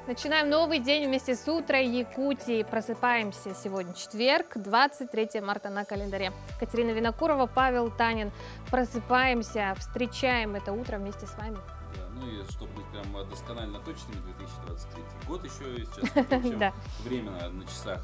Начинаем новый день вместе с утра Якутии. Просыпаемся сегодня четверг, 23 марта на календаре. Катерина Винокурова, Павел Танин. Просыпаемся, встречаем это утро вместе с вами. Да, ну и чтобы быть прям досконально точными, 2023 год еще сейчас. Время на часах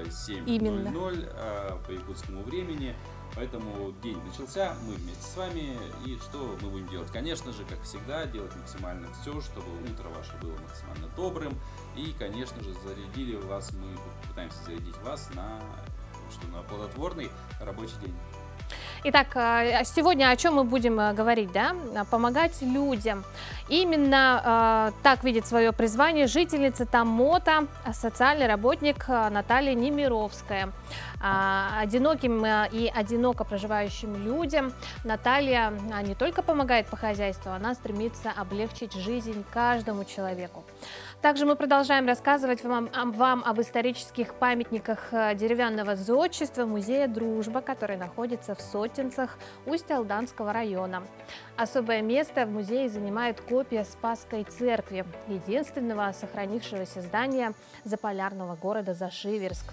7:00 по якутскому времени. Поэтому день начался, мы вместе с вами. И что мы будем делать? Конечно же, как всегда, делать максимально все, чтобы утро ваше было максимально добрым. И, конечно же, зарядили вас, мы пытаемся зарядить вас на плодотворный рабочий день. Итак, сегодня о чем мы будем говорить, да? Помогать людям. Именно так видит свое призвание жительница Томмота, социальный работник Наталья Немировская. Одиноким и одиноко проживающим людям Наталья не только помогает по хозяйству, она стремится облегчить жизнь каждому человеку. Также мы продолжаем рассказывать вам об исторических памятниках деревянного зодчества музея «Дружба», который находится в Сотенцах Усть-Алданского района. Особое место в музее занимает копия Спасской церкви, единственного сохранившегося здания заполярного города Зашиверск.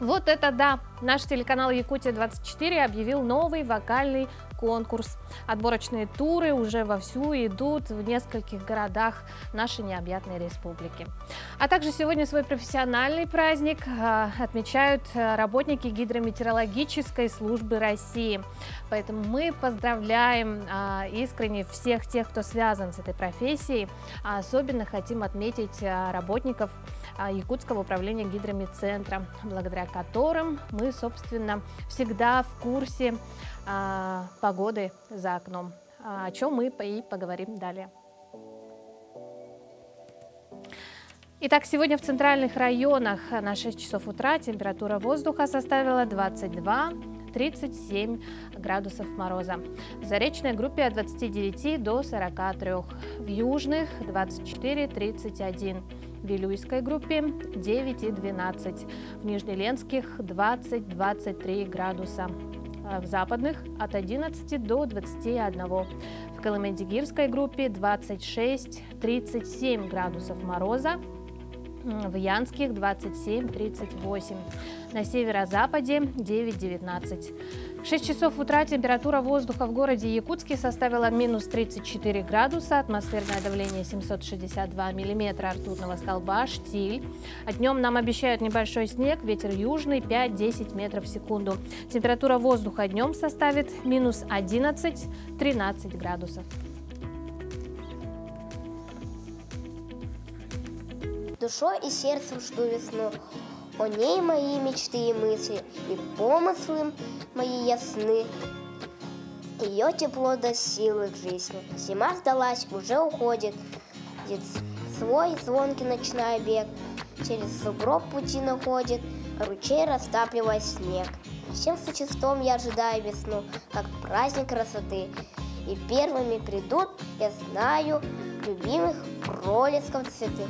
Вот это да! Наш телеканал «Якутия-24» объявил новый вокальный конкурс. Отборочные туры уже вовсю идут в нескольких городах нашей необъятной республики. А также сегодня свой профессиональный праздник отмечают работники гидрометеорологической службы России. Поэтому мы поздравляем искренне всех тех, кто связан с этой профессией. Особенно хотим отметить работников Якутского управления гидрометцентра, благодаря которым мы, собственно, всегда в курсе погоды за окном, о чем мы и поговорим далее. Итак, сегодня в центральных районах на 6 часов утра температура воздуха составила 22-37 градусов мороза. В заречной группе от 29 до 43, в южных 24-31. В Вилюйской группе 9 и 12, в Нижнеленских 20-23 градуса, в западных от 11 до 21, в Колымендигирской группе 26-37 градусов мороза, в Янских 27-38, на северо-западе 9-19. В 6 часов утра температура воздуха в городе Якутске составила минус 34 градуса, атмосферное давление 762 миллиметра ртутного столба, штиль. А днем нам обещают небольшой снег, ветер южный 5-10 метров в секунду. Температура воздуха днем составит минус 11-13 градусов. Душой и сердцем жду весну, о ней мои мечты и мысли, и помыслы мои ясны. Ее тепло до силы к жизни, зима сдалась, уже уходит. Свой звонкий ночной бег, через сугроб пути находит, ручей растапливая снег. Всем существом я ожидаю весну, как праздник красоты. И первыми придут, я знаю, любимых пролесков цветы.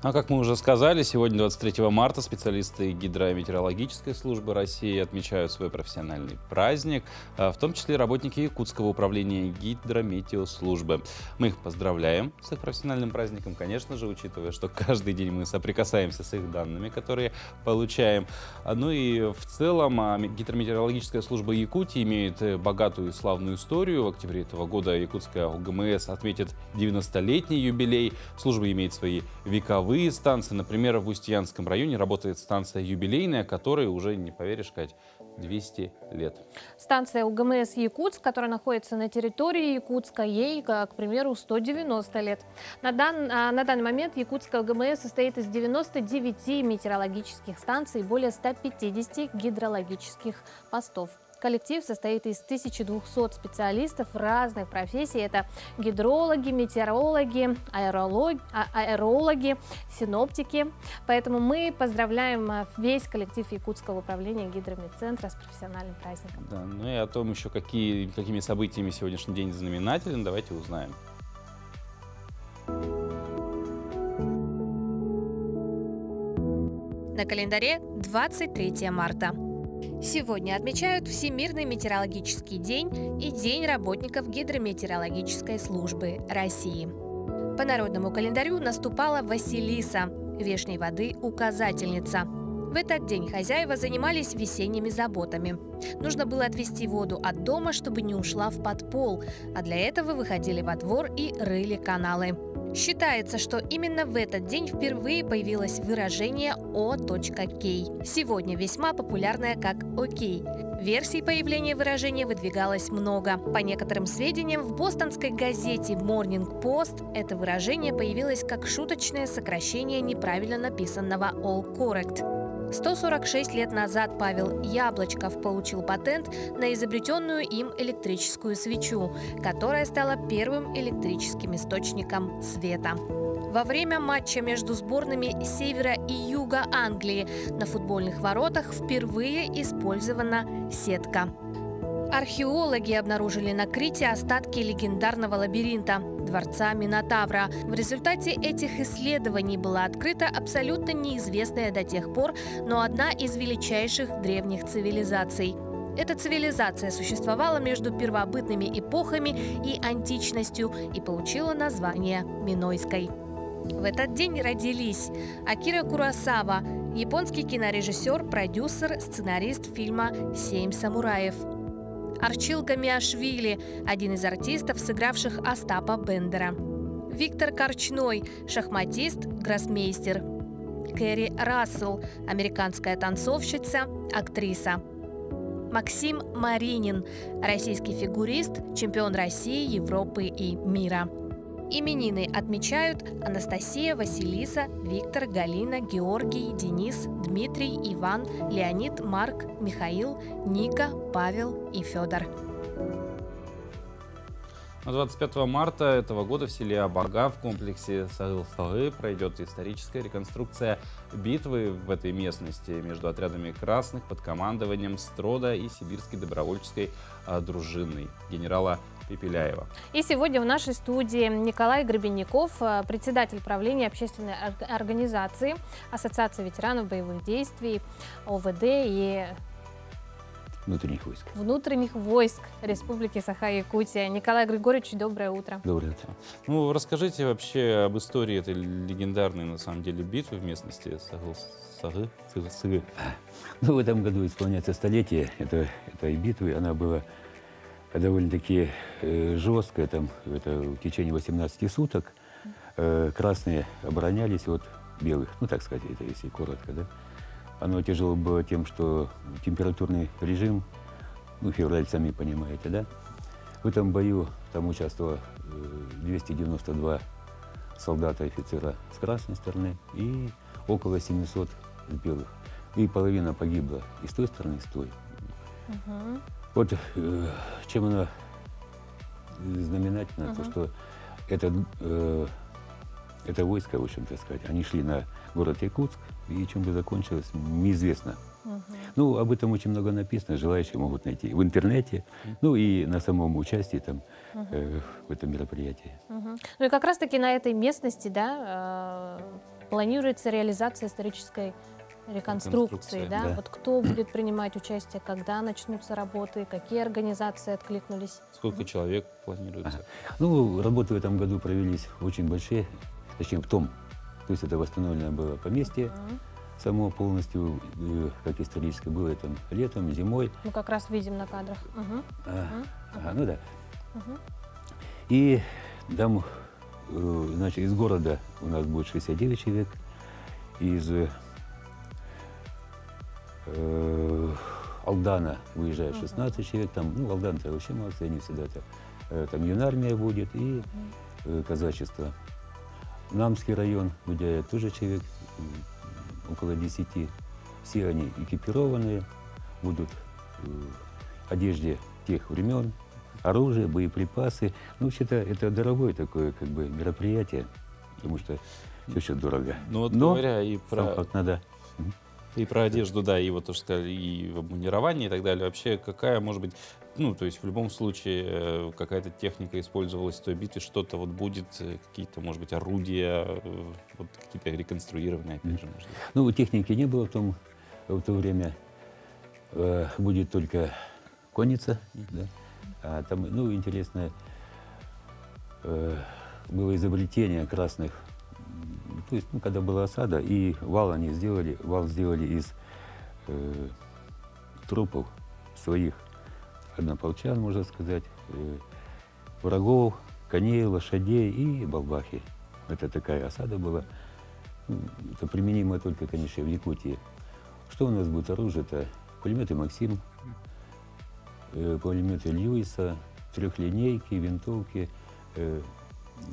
Ну, а как мы уже сказали, сегодня, 23 марта, специалисты гидрометеорологической службы России отмечают свой профессиональный праздник, в том числе работники Якутского управления гидрометеослужбы. Мы их поздравляем с их профессиональным праздником, конечно же, учитывая, что каждый день мы соприкасаемся с их данными, которые получаем. Ну и в целом гидрометеорологическая служба Якутии имеет богатую и славную историю. В октябре этого года Якутская УГМС отметит 90-летний юбилей. Служба имеет свои вековые станции. Например, в Устьянском районе работает станция юбилейная, которой уже, не поверишь, Кать, 200 лет. Станция УГМС Якутск, которая находится на территории Якутска, ей, к примеру, 190 лет. На данный момент Якутская УГМС состоит из 99 метеорологических станций и более 150 гидрологических постов. Коллектив состоит из 1200 специалистов разных профессий. Это гидрологи, метеорологи, аэрологи, синоптики. Поэтому мы поздравляем весь коллектив Якутского управления гидрометцентра с профессиональным праздником. Да, ну и о том еще, какими событиями сегодняшний день знаменателен, давайте узнаем. На календаре 23 марта. Сегодня отмечают Всемирный метеорологический день и День работников гидрометеорологической службы России. По народному календарю наступала Василиса, вешней воды указательница. В этот день хозяева занимались весенними заботами. Нужно было отвести воду от дома, чтобы не ушла в подпол, а для этого выходили во двор и рыли каналы. Считается, что именно в этот день впервые появилось выражение «О.К». Сегодня весьма популярное как «Окей». Версий появления выражения выдвигалось много. По некоторым сведениям, в бостонской газете Morning Post это выражение появилось как шуточное сокращение неправильно написанного «All Correct». 146 лет назад Павел Яблочков получил патент на изобретенную им электрическую свечу, которая стала первым электрическим источником света. Во время матча между сборными Севера и Юга Англии на футбольных воротах впервые использована сетка. Археологи обнаружили на Крите остатки легендарного лабиринта – дворца Минотавра. В результате этих исследований была открыта абсолютно неизвестная до тех пор, но одна из величайших древних цивилизаций. Эта цивилизация существовала между первобытными эпохами и античностью и получила название Минойской. В этот день родились Акира Куросава, японский кинорежиссер, продюсер, сценарист фильма «Семь самураев». Арчил Гамиашвили, один из артистов, сыгравших Остапа Бендера. Виктор Корчной, шахматист, гроссмейстер. Кэрри Рассел, американская танцовщица, актриса. Максим Маринин, российский фигурист, чемпион России, Европы и мира. Именины отмечают Анастасия, Василиса, Виктор, Галина, Георгий, Денис, Дмитрий, Иван, Леонид, Марк, Михаил, Ника, Павел и Федор. 25 марта этого года в селе Абага в комплексе Сагыл-Сагы пройдет историческая реконструкция битвы в этой местности между отрядами красных под командованием Строда и сибирской добровольческой дружиной генерала Пепеляева. И сегодня в нашей студии Николай Гребенников, председатель правления общественной организации Ассоциации ветеранов боевых действий, ОВД и внутренних войск Республики Саха-Якутия. Николай Григорьевич, доброе утро. Доброе утро. Ну, расскажите вообще об истории этой легендарной, на самом деле, битвы в местности Сагыл-Сагы. Ну, в этом году исполняется столетие этой битвы. Она была довольно-таки жесткая, там, это в течение 18 суток. Красные оборонялись от белых, ну, так сказать, это если коротко, да. Оно тяжело было тем, что температурный режим, ну, февраль, сами понимаете, да. В этом бою там участвовало 292 солдата и офицера с красной стороны и около 700 с белых. И половина погибла и с той стороны, и с той. Вот чем она знаменательна, то что это войско, в общем-то сказать, они шли на город Якутск, и чем бы закончилось, неизвестно. Ну, об этом очень много написано, желающие могут найти в интернете, ну и на самом участии там, в этом мероприятии. Ну и как раз-таки на этой местности, да, планируется реализация исторической реконструкции, да? Вот кто будет принимать участие, когда начнутся работы, какие организации откликнулись? Сколько человек планируется? Ну, работы в этом году провелись очень большие, точнее то есть это восстановленное было поместье, само полностью, как историческое, было там летом, зимой. Ну, как раз видим на кадрах. Ну да. И там, значит, из города у нас будет 69 человек, из Алдана выезжает 16 человек, там, ну, Алдан-то вообще молодцы, они всегда там юнармия будет и казачество. Намский район выезжает тоже человек, около 10. Все они экипированные, будут в одежде тех времен, оружие, боеприпасы. Ну, вообще-то это дорогое такое как бы мероприятие, потому что все еще дорого. Ну, вот но говоря и про... как надо. И про одежду, да, и вот то, что сказали, и в обмундировании и так далее. Вообще, какая, может быть, ну, то есть в любом случае какая-то техника использовалась в той битве, что-то вот будет, какие-то, может быть, орудия, вот какие-то реконструированные, опять же, может быть. Ну, техники не было в то время. Будет только конница, да. А там, ну, интересно, было изобретение красных, то есть, ну, когда была осада, и вал сделали из трупов своих однополчан, можно сказать, врагов, коней, лошадей и балбахи. Это такая осада была. Это применимо только, конечно, в Якутии. Что у нас будет оружие? Это пулеметы «Максим», пулеметы «Льюиса», трехлинейки, винтовки,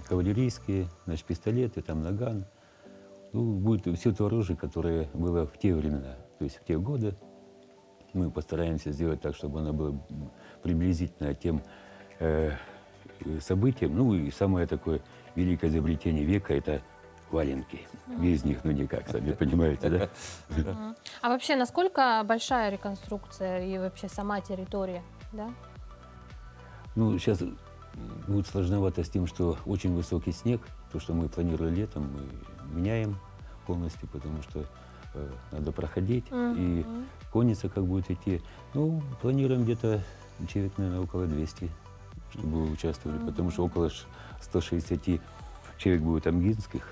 кавалерийские, значит, пистолеты, там, наган. Ну, будет все то оружие, которое было в те времена, то есть в те годы. Мы постараемся сделать так, чтобы оно было приблизительно тем событиям. Ну и самое такое великое изобретение века – это валенки. Без них, ну никак, сами понимаете, да? А вообще, насколько большая реконструкция и вообще сама территория, да? Ну, сейчас будет сложновато с тем, что очень высокий снег. То, что мы планировали летом, мы меняем полностью, потому что надо проходить. И конница как будет идти. Ну, планируем где-то человек, наверное, около 200, чтобы участвовали, потому что около 160 человек будет амгинских.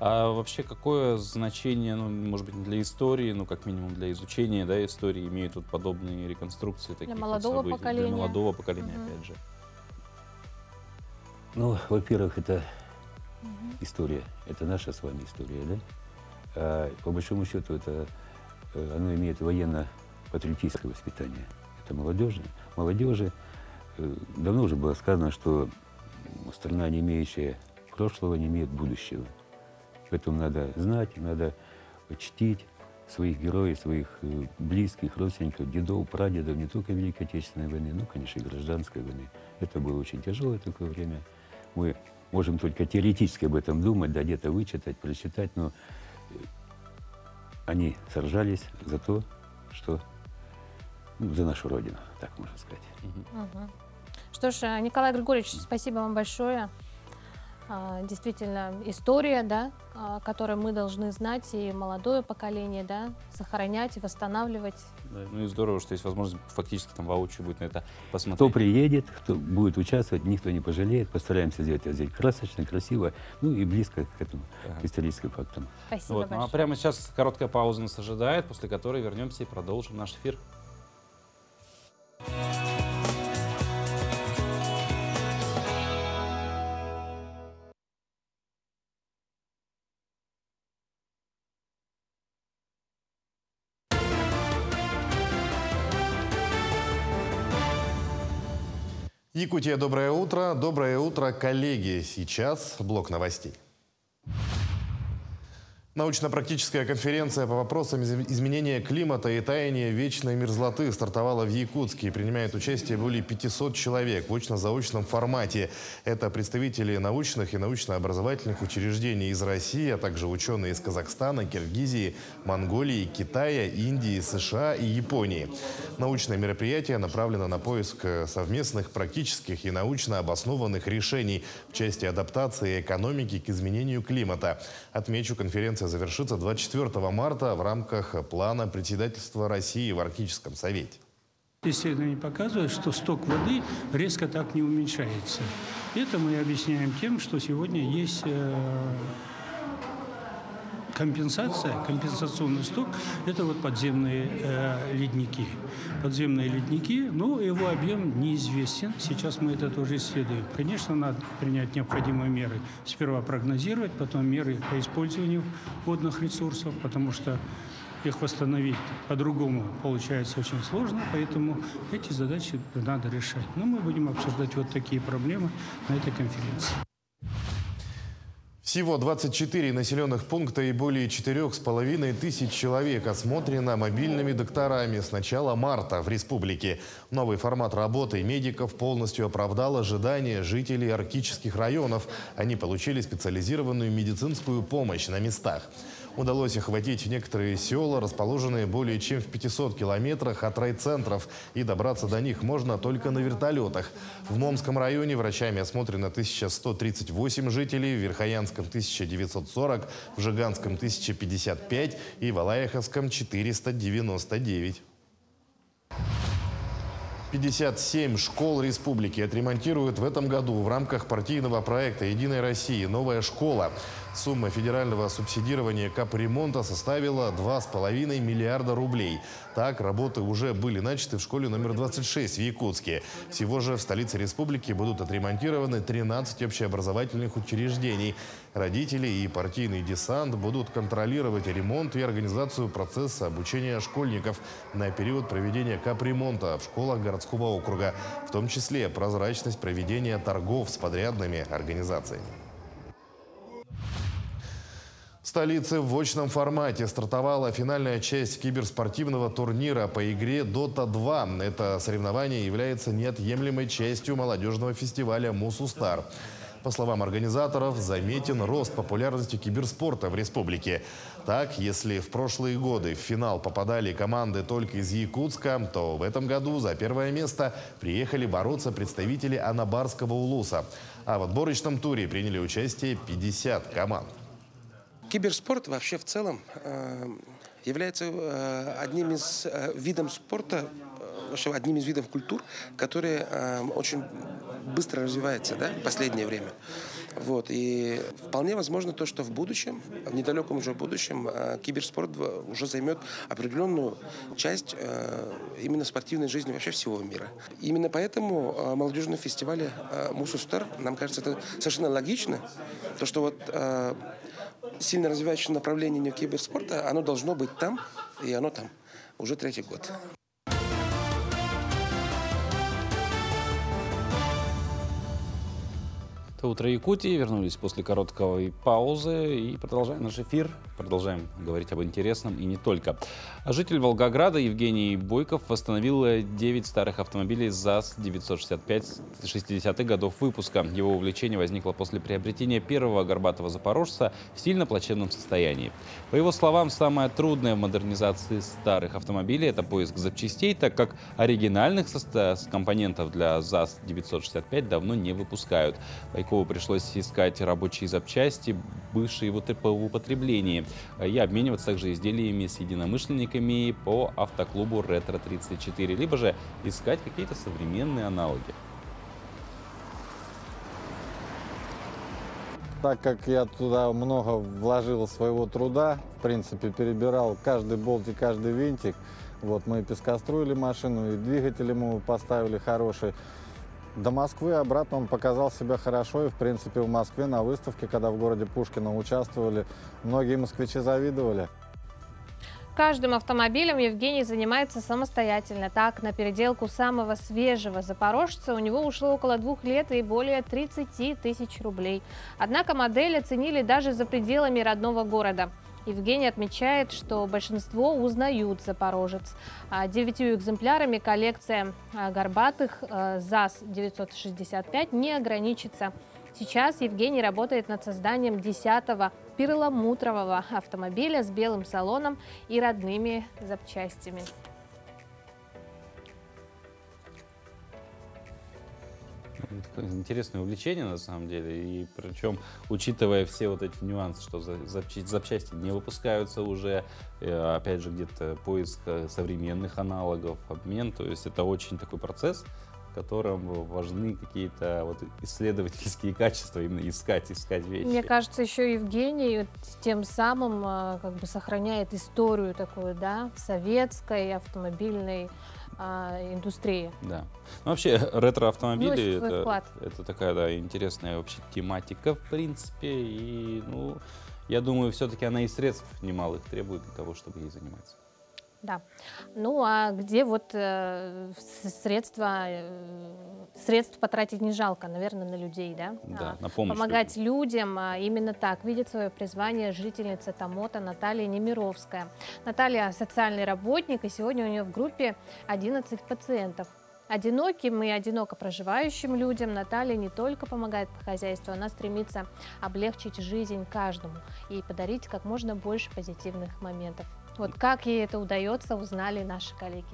А вообще какое значение, ну, может быть, для истории, ну, как минимум для изучения, да, истории имеют вот подобные реконструкции таких для молодого событий, поколения? Для молодого поколения, опять же. Ну, во-первых, это история, это наша с вами история, да? А по большому счету, это оно имеет военно-патриотическое воспитание. Это молодежи. Давно уже было сказано, что страна, не имеющая прошлого, не имеет будущего. Поэтому надо знать, надо чтить своих героев, своих близких, родственников, дедов, прадедов, не только Великой Отечественной войны, но, конечно, и Гражданской войны. Это было очень тяжелое такое время. Мы можем только теоретически об этом думать, да, где-то вычитать, прочитать, но они сражались за то, что, ну, за нашу Родину, так можно сказать. Что ж, Николай Григорьевич, спасибо вам большое. Действительно, история, да, которую мы должны знать, и молодое поколение, да, сохранять и восстанавливать. Да, ну и здорово, что есть возможность фактически там воочию будет на это посмотреть. Кто приедет, кто будет участвовать, никто не пожалеет. Постараемся сделать это здесь красочно, красиво, ну и близко к этому, к историческим фактам. Спасибо Вот, большое. ну, а прямо сейчас короткая пауза нас ожидает, после которой вернемся и продолжим наш эфир. Якутия, доброе утро. Доброе утро, коллеги. Сейчас блок новостей. Научно-практическая конференция по вопросам изменения климата и таяния вечной мерзлоты стартовала в Якутске. Принимает участие более 500 человек в очно-заочном формате. Это представители научных и научно-образовательных учреждений из России, а также ученые из Казахстана, Киргизии, Монголии, Китая, Индии, США и Японии. Научное мероприятие направлено на поиск совместных практических и научно обоснованных решений в части адаптации экономики к изменению климата. Отмечу, конференция завершится 24 марта в рамках плана председательства России в Арктическом совете. Исследования показывают, что сток воды резко так не уменьшается. Это мы объясняем тем, что сегодня есть компенсационный сток – это вот подземные ледники. Подземные ледники, но его объем неизвестен. Сейчас мы это тоже исследуем. Конечно, надо принять необходимые меры. Сперва прогнозировать, потом меры по использованию водных ресурсов, потому что их восстановить по-другому получается очень сложно, поэтому эти задачи надо решать. Но мы будем обсуждать вот такие проблемы на этой конференции. Всего 24 населенных пункта и более 4500 человек осмотрено мобильными докторами с начала марта в республике. Новый формат работы медиков полностью оправдал ожидания жителей арктических районов. Они получили специализированную медицинскую помощь на местах. Удалось охватить некоторые села, расположенные более чем в 500 километрах от райцентров, и добраться до них можно только на вертолетах. В Момском районе врачами осмотрено 1138 жителей, в Верхоянском 1940, в Жиганском 1055 и в Алаяховском 499. 57 школ республики отремонтируют в этом году в рамках партийного проекта «Единая Россия. Новая школа». Сумма федерального субсидирования капремонта составила 2,5 миллиарда рублей. Так, работы уже были начаты в школе номер 26 в Якутске. Всего же в столице республики будут отремонтированы 13 общеобразовательных учреждений. Родители и партийный десант будут контролировать ремонт и организацию процесса обучения школьников на период проведения капремонта в школах городского округа, в том числе прозрачность проведения торгов с подрядными организациями. В столице в очном формате стартовала финальная часть киберспортивного турнира по игре Dota 2. Это соревнование является неотъемлемой частью молодежного фестиваля «Мусустар». По словам организаторов, заметен рост популярности киберспорта в республике. Так, если в прошлые годы в финал попадали команды только из Якутска, то в этом году за первое место приехали бороться представители Анабарского улуса. А в отборочном туре приняли участие 50 команд. Киберспорт вообще в целом является одним из видов спорта, вообще одним из видов культур, которые очень быстро развивается, да, в последнее время. Вот. И вполне возможно то, что в будущем, в недалеком уже будущем, киберспорт уже займет определенную часть именно спортивной жизни вообще всего мира. Именно поэтому молодежные фестивали «Мусустар», нам кажется, это совершенно логично, то, что вот сильно развивающее направление киберспорта, оно должно быть там, и оно там уже 3-й год. Это «Утро Якутии». Вернулись после короткой паузы и продолжаем наш эфир. Продолжаем говорить об интересном и не только. Житель Волгограда Евгений Бойков восстановил 9 старых автомобилей ЗАЗ-965 60-х годов выпуска. Его увлечение возникло после приобретения первого горбатого запорожца в сильно плачевном состоянии. По его словам, самое трудное в модернизации старых автомобилей – это поиск запчастей, так как оригинальных компонентов для ЗАЗ-965 давно не выпускают. Бойкову пришлось искать рабочие запчасти, бывшие в употреблении, и обмениваться также изделиями с единомышленниками по автоклубу «Ретро-34», либо же искать какие-то современные аналоги. Так как я туда много вложил своего труда, в принципе, перебирал каждый болт и каждый винтик, вот мы пескостроили машину, и двигатель ему поставили хороший. До Москвы обратно он показал себя хорошо, и, в принципе, в Москве на выставке, когда в городе Пушкино участвовали, многие москвичи завидовали. Каждым автомобилем Евгений занимается самостоятельно. Так, на переделку самого свежего запорожца у него ушло около 2 лет и более 30 тысяч рублей. Однако модель оценили даже за пределами родного города. Евгений отмечает, что большинство узнают запорожец. 9 экземплярами коллекция горбатых ЗАЗ-965 не ограничится. Сейчас Евгений работает над созданием 10-го перламутрового автомобиля с белым салоном и родными запчастями. Интересное увлечение, на самом деле, и причем, учитывая все вот эти нюансы, что запчасти не выпускаются уже, опять же, где-то поиск современных аналогов, обмен, то есть это очень такой процесс, в котором важны какие-то вот исследовательские качества, именно искать вещи. Мне кажется, еще Евгений тем самым как бы сохраняет историю такую, да, советской автомобильной индустрии. Да. Ну, вообще, ретро-автомобили это такая, да, интересная вообще тематика, в принципе. И, ну, я думаю, все-таки она и средств немалых требует для того, чтобы ей заниматься. Да. Ну, а где вот средств потратить не жалко, наверное, на людей, да? Да, на помощь помогать людям. Именно так видит свое призвание жительница Тамота Наталья Немировская. Наталья социальный работник, и сегодня у нее в группе 11 пациентов. Одиноким и одиноко проживающим людям Наталья не только помогает по хозяйству, она стремится облегчить жизнь каждому и подарить как можно больше позитивных моментов. Вот как ей это удается, узнали наши коллеги.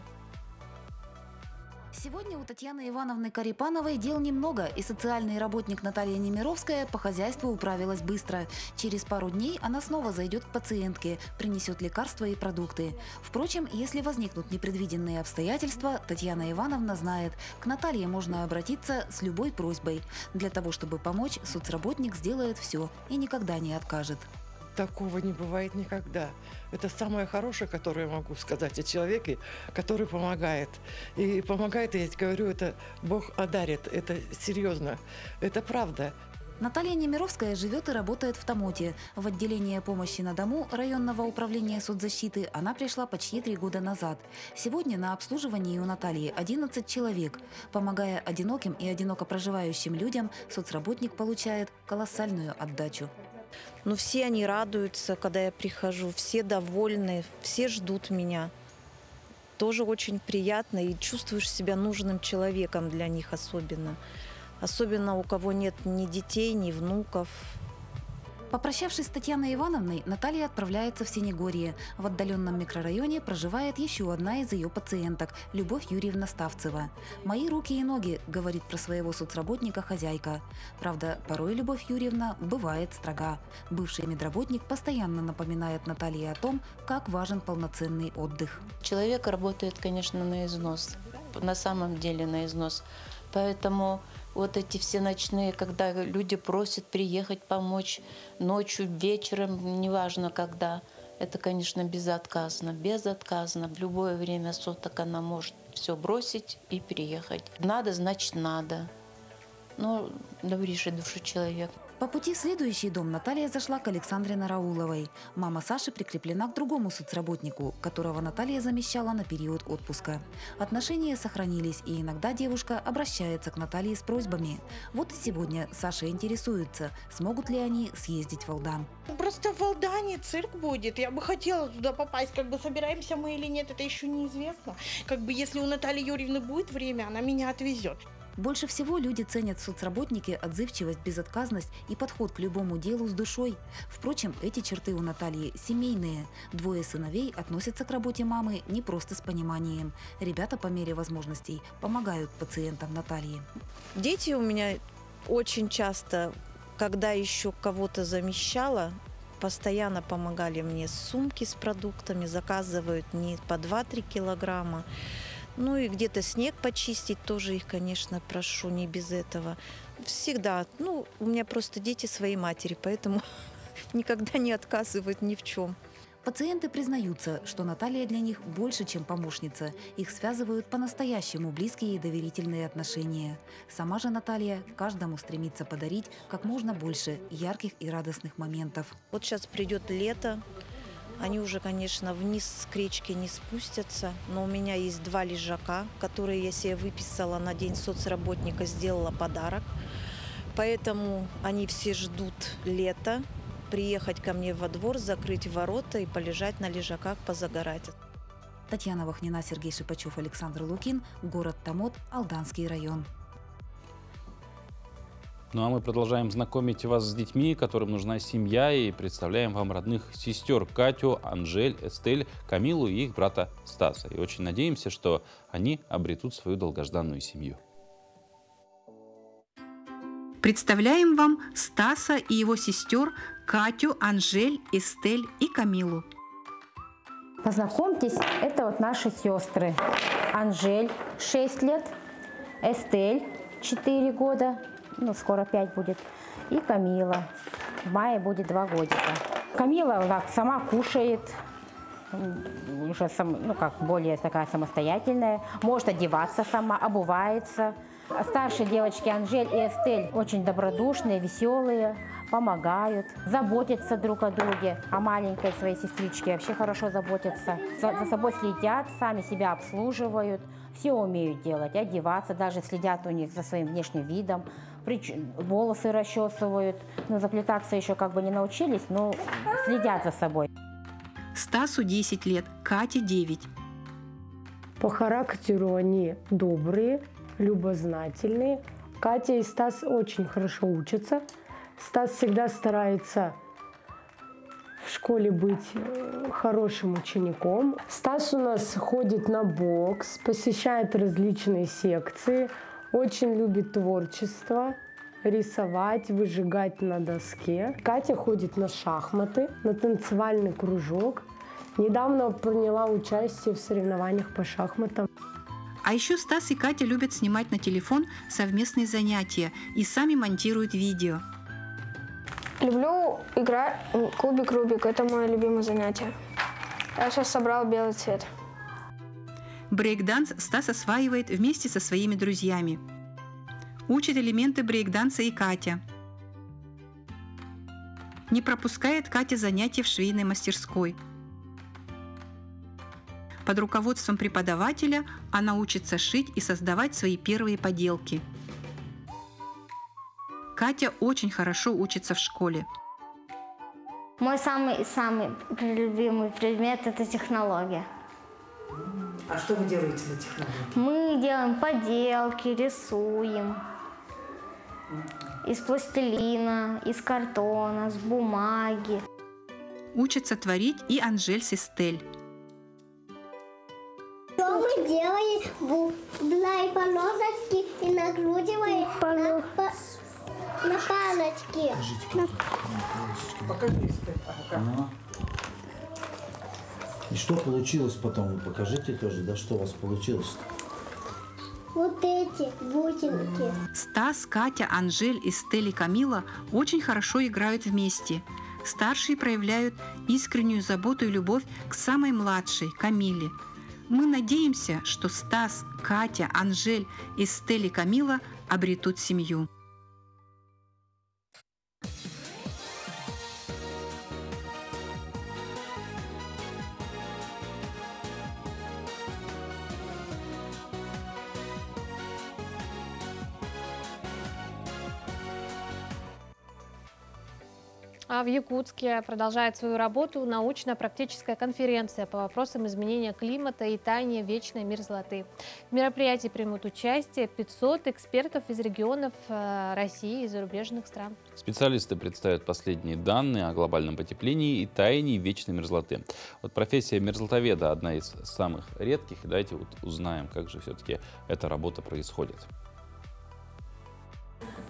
Сегодня у Татьяны Ивановны Карипановой дел немного, и социальный работник Наталья Немировская по хозяйству управилась быстро. Через пару дней она снова зайдет к пациентке, принесет лекарства и продукты. Впрочем, если возникнут непредвиденные обстоятельства, Татьяна Ивановна знает, к Наталье можно обратиться с любой просьбой. Для того, чтобы помочь, соцработник сделает все и никогда не откажет. Такого не бывает никогда. Это самое хорошее, которое я могу сказать о человеке, который помогает. И помогает, я говорю, это Бог одарит. Это серьезно. Это правда. Наталья Немировская живет и работает в Томоте. В отделение помощи на дому районного управления соцзащиты она пришла почти 3 года назад. Сегодня на обслуживании у Натальи 11 человек. Помогая одиноким и одиноко проживающим людям, соцработник получает колоссальную отдачу. Но все они радуются, когда я прихожу, все довольны, все ждут меня. Тоже очень приятно, и чувствуешь себя нужным человеком для них особенно. Особенно у кого нет ни детей, ни внуков. Попрощавшись с Татьяной Ивановной, Наталья отправляется в Синегорье. В отдаленном микрорайоне проживает еще одна из ее пациенток – Любовь Юрьевна Ставцева. «Мои руки и ноги», – говорит про своего соцработника хозяйка. Правда, порой Любовь Юрьевна бывает строга. Бывший медработник постоянно напоминает Наталье о том, как важен полноценный отдых. Человек работает, конечно, на износ. На самом деле на износ. Поэтому вот эти все ночные, когда люди просят приехать, помочь ночью, вечером, неважно когда, это, конечно, безотказно. Безотказно. В любое время суток она может все бросить и приехать. Надо, значит, надо. Ну, добрейшей души человек. По пути в следующий дом Наталья зашла к Александре Нарауловой. Мама Саши прикреплена к другому соцработнику, которого Наталья замещала на период отпуска. Отношения сохранились, и иногда девушка обращается к Наталье с просьбами. Вот и сегодня Саша интересуется, смогут ли они съездить в Алдан. Просто в Алдане цирк будет. Я бы хотела туда попасть. Как бы собираемся мы или нет, это еще неизвестно. Как бы если у Натальи Юрьевны будет время, она меня отвезет. Больше всего люди ценят в соцработнике отзывчивость, безотказность и подход к любому делу с душой. Впрочем, эти черты у Натальи семейные. 2 сыновей относятся к работе мамы не просто с пониманием. Ребята по мере возможностей помогают пациентам Натальи. Дети у меня очень часто, когда еще кого-то замещала, постоянно помогали мне сумки с продуктами, заказывают не по 2-3 килограмма. Ну и где-то снег почистить, тоже их, конечно, прошу, не без этого. Всегда. Ну, у меня просто дети своей матери, поэтому никогда не отказывают ни в чем. Пациенты признаются, что Наталья для них больше, чем помощница. Их связывают по-настоящему близкие и доверительные отношения. Сама же Наталья каждому стремится подарить как можно больше ярких и радостных моментов. Вот сейчас придет лето. Они уже, конечно, вниз к речке не спустятся, но у меня есть 2 лежака, которые я себе выписала на День соцработника, сделала подарок. Поэтому они все ждут лета, приехать ко мне во двор, закрыть ворота и полежать на лежаках, позагорать. Татьяна Вахнина, Сергей Шипачев, Александр Лукин, город Томот, Алданский район. Ну а мы продолжаем знакомить вас с детьми, которым нужна семья, и представляем вам родных сестер Катю, Анжель, Эстель, Камилу и их брата Стаса. И очень надеемся, что они обретут свою долгожданную семью. Представляем вам Стаса и его сестер Катю, Анжель, Эстель и Камилу. Познакомьтесь, это вот наши сестры. Анжель 6 лет, Эстель 4 года. Ну, скоро 5 будет. И Камила. В мае будет 2 годика. Камила сама кушает, уже более такая самостоятельная. Может одеваться сама, обувается. Старшие девочки Анжель и Эстель очень добродушные, веселые, помогают, заботятся друг о друге. А маленькой своей сестричке вообще хорошо заботятся. За собой следят, сами себя обслуживают. Все умеют делать, одеваться, даже следят у них за своим внешним видом. Волосы расчесывают. Ну, заплетаться еще как бы не научились, но следят за собой. Стасу 10 лет, Кате 9. По характеру они добрые, любознательные. Катя и Стас очень хорошо учатся. Стас всегда старается в школе быть хорошим учеником. Стас у нас ходит на бокс, посещает различные секции, очень любит творчество, рисовать, выжигать на доске. Катя ходит на шахматы, на танцевальный кружок. Недавно приняла участие в соревнованиях по шахматам. А еще Стас и Катя любят снимать на телефон совместные занятия и сами монтируют видео. Люблю играть кубик Рубик. Это мое любимое занятие. Я сейчас собрал белый цвет. Брейк-данс Стас осваивает вместе со своими друзьями. Учит элементы брейк-данса и Катя. Не пропускает Катя занятия в швейной мастерской. Под руководством преподавателя она учится шить и создавать свои первые поделки. Катя очень хорошо учится в школе. Мой самый любимый предмет – это технология. А что вы делаете на технологии? Мы делаем поделки, рисуем. Из пластилина, из картона, с бумаги. Учатся творить и Анжель с Эстель. Что мы делаем? Бубла и полосочки и накручиваем на палочки. Покажи, Эстель. И что получилось потом? Вы покажите тоже, да, что у вас получилось? Вот эти бусинки. Стас, Катя, Анжель, Эстель и Камила очень хорошо играют вместе. Старшие проявляют искреннюю заботу и любовь к самой младшей, Камиле. Мы надеемся, что Стас, Катя, Анжель, Эстель и Камила обретут семью. А в Якутске продолжает свою работу научно-практическая конференция по вопросам изменения климата и таяния вечной мерзлоты. В мероприятии примут участие 500 экспертов из регионов России и зарубежных стран. Специалисты представят последние данные о глобальном потеплении и таянии вечной мерзлоты. Вот профессия мерзлотоведа одна из самых редких. Давайте вот узнаем, как же все-таки эта работа происходит.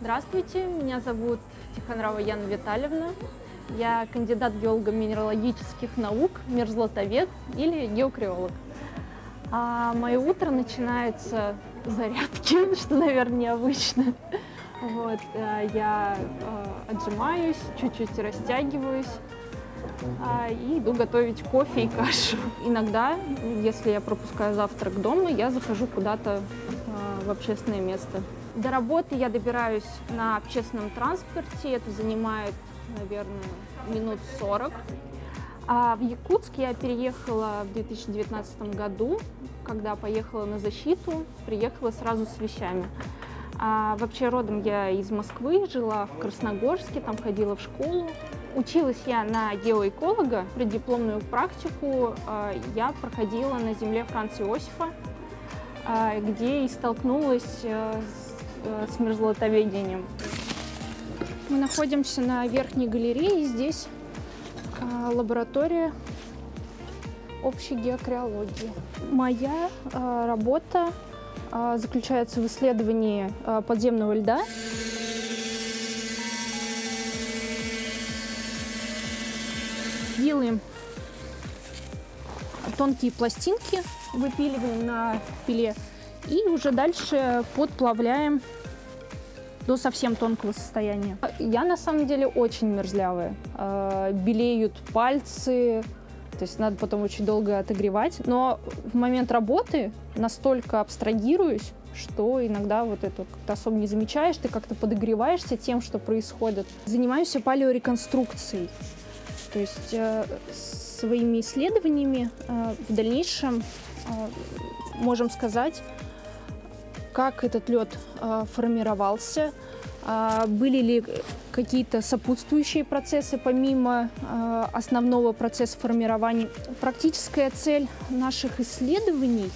Здравствуйте, меня зовут Тихонрава Яна Витальевна. Я кандидат биолого-минералогических наук, мерзлотовед или геокриолог. Мое утро начинается с зарядки, что, наверное, необычно. Вот, я отжимаюсь, чуть-чуть растягиваюсь и иду готовить кофе и кашу. Иногда, если я пропускаю завтрак дома, я захожу куда-то в общественное место. До работы я добираюсь на общественном транспорте, это занимает, наверное, минут 40. А в Якутск я переехала в 2019 году, когда поехала на защиту, приехала сразу с вещами. Вообще родом я из Москвы, жила в Красногорске, там ходила в школу. Училась я на геоэколога, преддипломную практику я проходила на земле Франца Иосифа, где и столкнулась с мерзлотоведением. Мы находимся на верхней галерее, здесь лаборатория общей геокриологии. Моя работа заключается в исследовании подземного льда. Делаем тонкие пластинки, выпиливаем на пиле и уже дальше подплавляем до совсем тонкого состояния. Я на самом деле очень мерзлявая. Белеют пальцы, то есть надо потом очень долго отогревать. Но в момент работы настолько абстрагируюсь, что иногда вот это как-то особо не замечаешь, ты как-то подогреваешься тем, что происходит. Занимаюсь палеореконструкцией. То есть своими исследованиями в дальнейшем можем сказать, как этот лед формировался, были ли какие-то сопутствующие процессы помимо основного процесса формирования. Практическая цель наших исследований,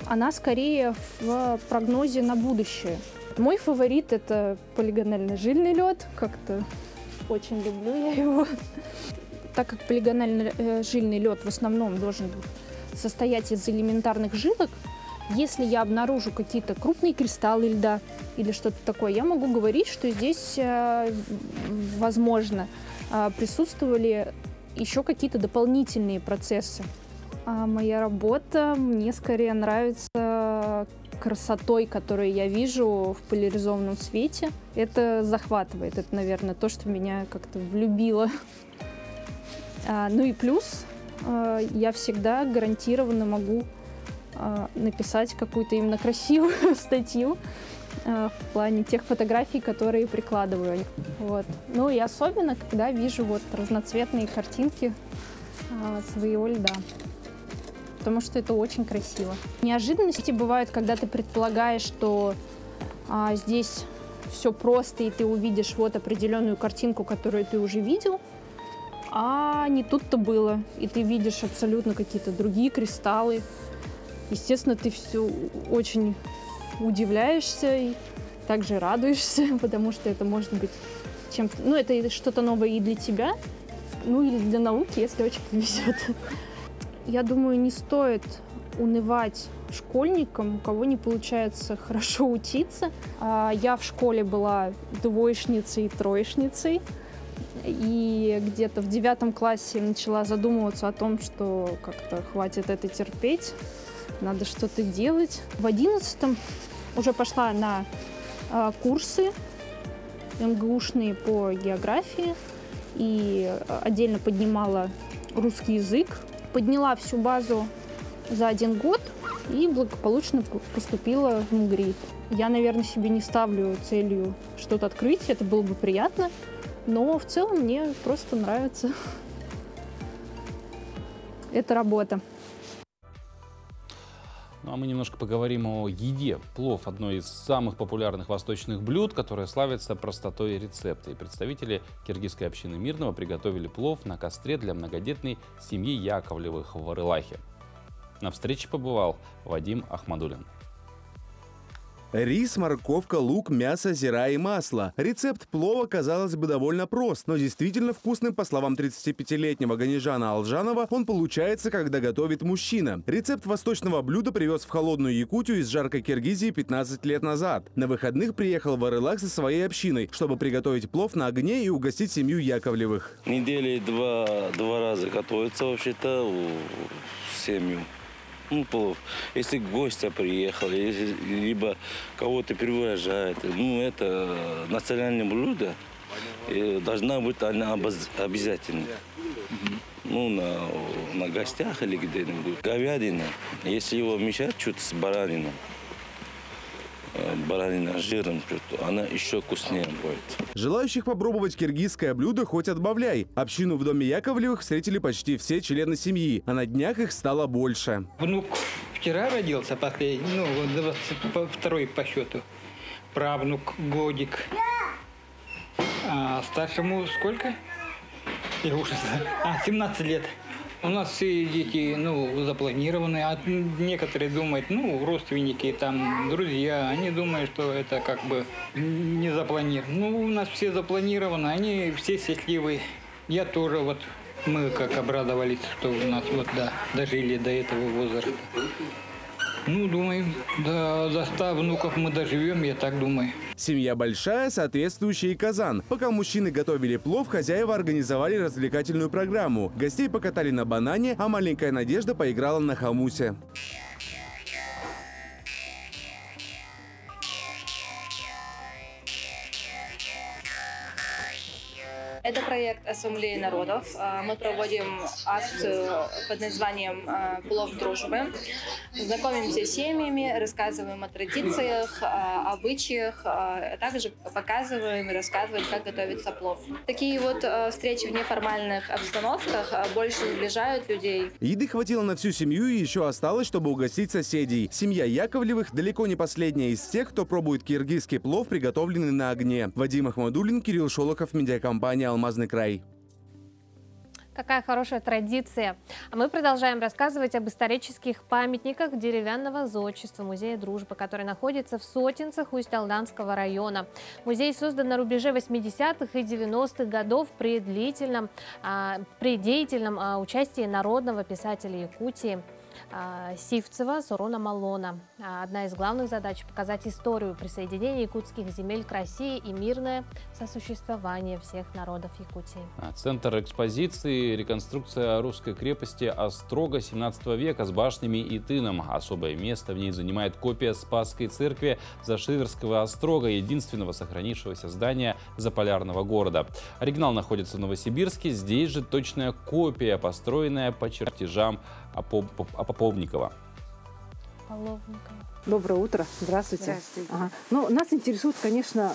она скорее в прогнозе на будущее. Мой фаворит – это полигонально-жильный лед, как-то Очень люблю я его. Так как полигонально-жильный лед в основном должен состоять из элементарных жилок, если я обнаружу какие-то крупные кристаллы льда или что-то такое, я могу говорить, что здесь, возможно, присутствовали еще какие-то дополнительные процессы. А моя работа мне скорее нравится красотой, которую я вижу в поляризованном свете. Это захватывает. Это, наверное, то, что меня как-то влюбило. Ну и плюс я всегда гарантированно могу написать какую-то именно красивую статью в плане тех фотографий, которые прикладываю. Вот. Ну и особенно, когда вижу вот разноцветные картинки своего льда. Потому что это очень красиво. Неожиданности бывают, когда ты предполагаешь, что здесь все просто, и ты увидишь вот определенную картинку, которую ты уже видел, а не тут-то было. И ты видишь абсолютно какие-то другие кристаллы. Естественно, ты все очень удивляешься и также радуешься, потому что это может быть чем-то... Ну, это что-то новое и для тебя, ну, или для науки, если очень повезет. Я думаю, не стоит унывать школьникам, у кого не получается хорошо учиться. Я в школе была двоечницей и троечницей. И где-то в 9 классе начала задумываться о том, что как-то хватит это терпеть, надо что-то делать. В 11 уже пошла на курсы МГУшные по географии и отдельно поднимала русский язык. Подняла всю базу за 1 год и благополучно поступила в МГРИ. Я, наверное, себе не ставлю целью что-то открыть, это было бы приятно, но в целом мне просто нравится эта работа. Ну а мы немножко поговорим о еде. Плов – одно из самых популярных восточных блюд, которое славится простотой рецепта. И представители киргизской общины Мирного приготовили плов на костре для многодетной семьи Яковлевых в Арылахе. На встрече побывал Вадим Ахмадулин. Рис, морковка, лук, мясо, зира и масло. Рецепт плова, казалось бы, довольно прост, но действительно вкусным, по словам 35-летнего Ганижана Алжанова, он получается, когда готовит мужчина. Рецепт восточного блюда привез в холодную Якутию из жаркой Киргизии 15 лет назад. На выходных приехал в Арылах со своей общиной, чтобы приготовить плов на огне и угостить семью Яковлевых. Недели два раза готовится вообще-то в семью. Ну, плов. Если гостя приехал, либо кого-то привозят, ну, это национальное блюдо, и должна быть она обязательно. Ну, на гостях или где-нибудь. Говядина, если его мешать чуть с бараниной, баранина жиром, она еще вкуснее будет. Желающих попробовать киргизское блюдо хоть отбавляй. Общину в доме Яковлевых встретили почти все члены семьи, а на днях их стало больше. Внук вчера родился, последний, ну, 22-й по счету. Правнук годик. А старшему сколько? Я уже знаю. 17 лет. У нас все дети, ну, запланированы, а некоторые думают, ну, родственники, там, друзья, они думают, что это как бы не запланировано. Ну, у нас все запланировано, они все счастливы. Я тоже вот, мы как обрадовались, что у нас вот, да, дожили до этого возраста. Ну, думаем, до 100 внуков мы доживем, я так думаю. Семья большая, соответствующая и казан. Пока мужчины готовили плов, хозяева организовали развлекательную программу. Гостей покатали на банане, а маленькая Надежда поиграла на хомусе. Это проект Ассамблеи народов. Мы проводим акцию под названием «Плов дружбы». Знакомимся с семьями, рассказываем о традициях, о обычаях, а также показываем и рассказываем, как готовится плов. Такие вот встречи в неформальных обстановках больше сближают людей. Еды хватило на всю семью и еще осталось, чтобы угостить соседей. Семья Яковлевых далеко не последняя из тех, кто пробует киргизский плов, приготовленный на огне. Вадим Ахмадулин, Кирилл Шолохов, медиакомпания «Алмазный край». Какая хорошая традиция. А мы продолжаем рассказывать об исторических памятниках деревянного зодчества Музея дружбы, который находится в Сотинцах Усть-Алданского района. Музей создан на рубеже 80-х и 90-х годов при деятельном участии народного писателя Якутии Сивцева Сорона Малона. Одна из главных задач – показать историю присоединения якутских земель к России и мирное сосуществование всех народов Якутии. Центр экспозиции – реконструкция русской крепости Острога 17 века с башнями и тыном. Особое место в ней занимает копия Спасской церкви Зашиверского острога, единственного сохранившегося здания заполярного города. Оригинал находится в Новосибирске, здесь же точная копия, построенная по чертежам Поповникова. Доброе утро, здравствуйте. Здравствуйте. Ага. Ну, нас интересует, конечно,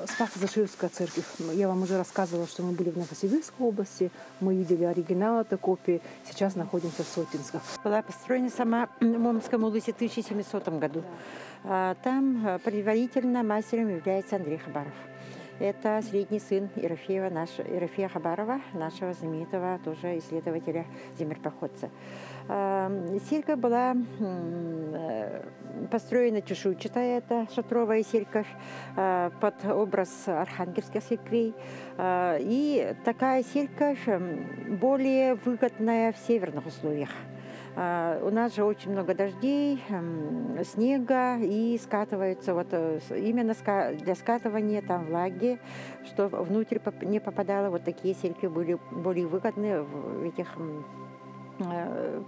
Спасо-Зашиевская церковь. Я вам уже рассказывала, что мы были в Новосибирской области, мы видели оригинал этой копии, сейчас находимся в Сотинсках. Была построена сама в Момском улусе в 1700 году. Там предварительно мастером является Андрей Хабаров. Это средний сын Ерофея Хабарова, нашего знаменитого тоже исследователя землепроходца. Церковь была построена чешуйчатая, это шатровая церковь, под образ архангельских церквей. И такая церковь более выгодная в северных условиях. У нас же очень много дождей, снега, и скатываются, вот именно для скатывания там влаги, что внутрь не попадало, вот такие церкви были более выгодны в этих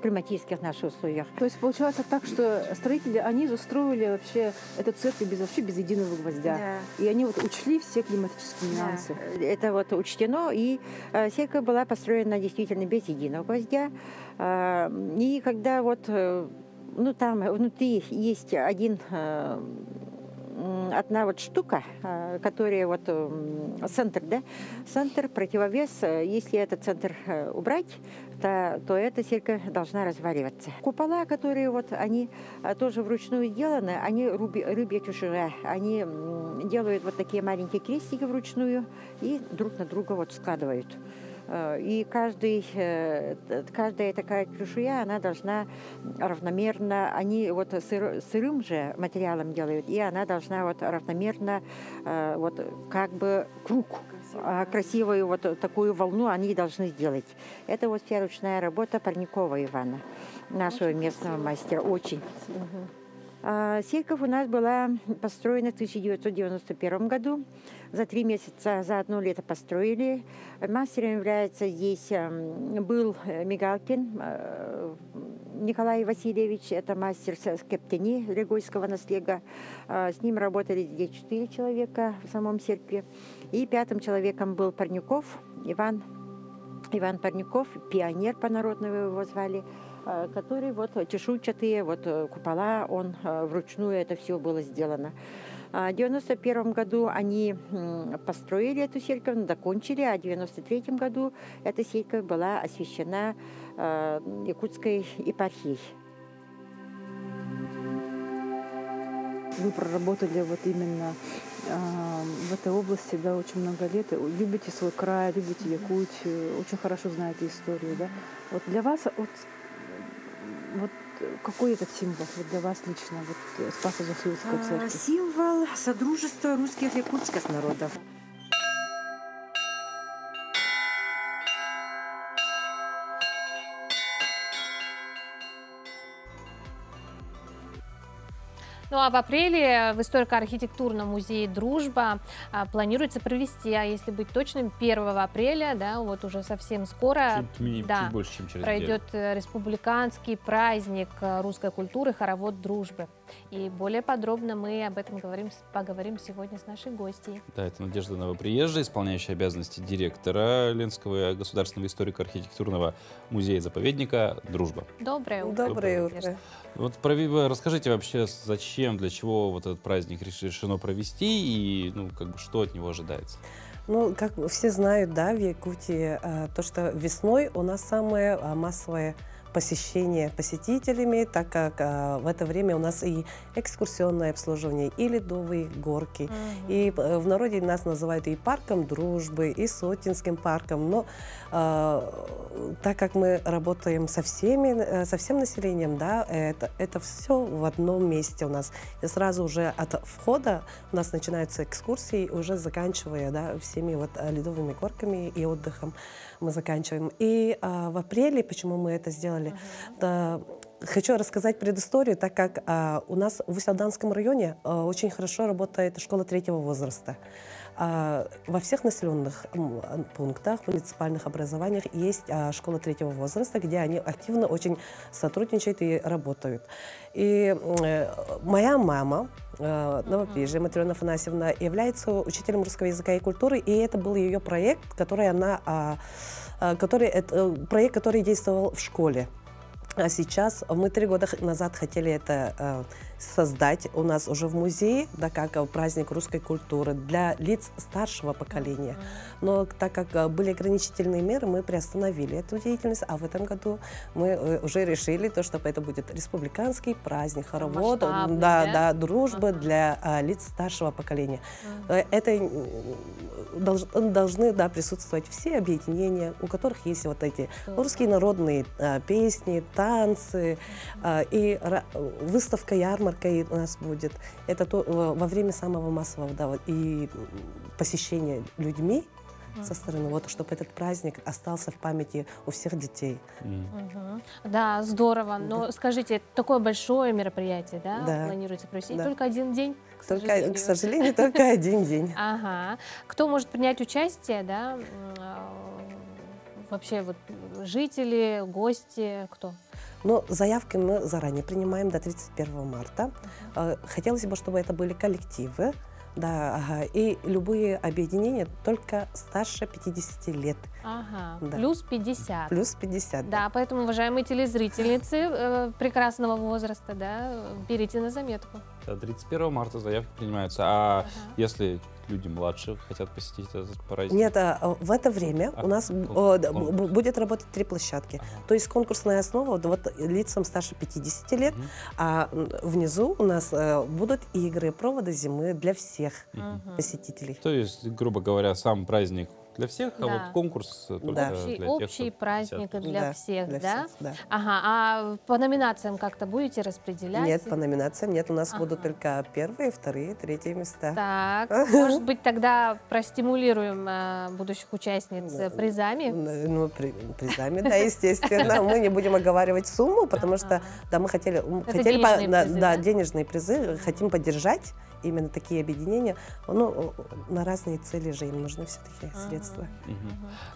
климатических наших условиях. То есть получается так, что строители, они же строили вообще эту церковь без единого гвоздя. Да. И они вот учли все климатические нюансы. Да. Это вот учтено, и церковь была построена действительно без единого гвоздя. И когда вот, ну там внутри есть одна вот штука, которая вот центр, да, центр, противовес, если этот центр убрать, то эта церковь должна разваливаться. Купола, которые вот, они тоже вручную сделаны, они рыбья чешуя, они делают вот такие маленькие крестики вручную и друг на друга вот складывают. И каждая такая чешуя, она должна равномерно, они вот сырым же материалом делают, и она должна вот равномерно, вот как бы круг, красивую вот такую волну они должны сделать. Это вот вся ручная работа Парникова Ивана, нашего местного мастера, очень. Церковь у нас была построена в 1991 году. За 3 месяца, за 1 лето построили. Мастером является здесь был Мигалкин Николай Васильевич. Это мастер с Кептени Легойского наслега. С ним работали здесь 4 человека в самом церкви. И 5-м человеком был Парников, Иван Парников, пионер по-народному его звали, который вот чешуйчатые вот купола, он вручную это все было сделано. В 1991 году они построили эту церковь, докончили, а в 1993 году эта церковь была освящена Якутской епархией. Вы проработали вот именно в этой области, да, очень много лет. Любите свой край, любите Якутию, очень хорошо знаете историю, да. Вот для вас, вот какой этот символ вот для вас лично, вот Спасо-Зашиевская церковь? Символ содружества русских и якутских народов. Ну а в апреле в историко-архитектурном музее «Дружба» планируется провести, а если быть точным, 1 апреля, да, вот уже совсем скоро, чуть больше, чем через пройдет республиканский праздник русской культуры «Хоровод дружбы». И более подробно мы об этом поговорим сегодня с нашей гостьей. Да, это Надежда Новоприезжая, исполняющая обязанности директора Ленского государственного историко-архитектурного музея-заповедника «Дружба». Доброе утро. Доброе утро. Вот расскажите вообще, зачем, для чего вот этот праздник решено провести и что от него ожидается? Ну, как все знают, да, в Якутии, то, что весной у нас самое массовое посещения посетителями, так как в это время у нас и экскурсионное обслуживание, и ледовые горки. И в народе нас называют и парком дружбы, и Сотинским парком. Но так как мы работаем со всем населением, да, это все в одном месте у нас. И сразу уже от входа у нас начинаются экскурсии, уже заканчивая, да, всеми вот ледовыми горками и отдыхом мы заканчиваем. И в апреле, почему мы это сделали, хочу рассказать предысторию, так как у нас в Усть-Алданском районе очень хорошо работает школа 3-го возраста. Во всех населенных пунктах, муниципальных образованиях есть школа 3-го возраста, где они активно очень сотрудничают и работают. И моя мама, Новоприжья Матрена Афанасьевна, является учителем русского языка и культуры, и это был ее проект, который действовал в школе. А сейчас мы 3 года назад хотели это создать у нас уже в музее, да, как праздник русской культуры для лиц старшего поколения. Но так как были ограничительные меры, мы приостановили эту деятельность, а в этом году мы уже решили, чтобы это будет республиканский праздник, хоровод, да, дружба для лиц старшего поколения. Это должны, да, присутствовать все объединения, у которых есть вот эти русские народные песни, танцы, и выставка, ярмарка у нас будет. Это во время самого массового, да, и посещения людьми со стороны, вот, чтобы этот праздник остался в памяти у всех детей. Да, здорово. Но скажите, такое большое мероприятие, да, планируется провести? Да. Только один день? К сожалению, только один день. Ага. Кто может принять участие, да? Вообще вот жители, гости, кто? Но заявки мы заранее принимаем до 31 марта. Хотелось бы, чтобы это были коллективы, да, и любые объединения только старше 50 лет. Ага, да. Плюс 50. Плюс 50, да. Поэтому, уважаемые телезрительницы прекрасного возраста, да, берите на заметку. 31 марта заявки принимаются. А если люди младше хотят посетить этот праздник? Нет, в это время у нас будет работать 3 площадки. То есть конкурсная основа вот лицам старше 50 лет, а внизу у нас будут игры, проводы зимы для всех посетителей. То есть, грубо говоря, сам праздник для всех, а вот конкурс только для тех, общий праздник для всех, для да? всех, да. Ага, а по номинациям как-то будете распределять? Нет, по номинациям нет, у нас будут только 1-е, 2-е, 3-е места. Так, может быть, тогда простимулируем будущих участниц призами? Ну, призами, да, естественно. Мы не будем оговаривать сумму, потому что, да, мы хотели денежные призы, хотим поддержать именно такие объединения. Ну, на разные цели же им нужны все-таки средства.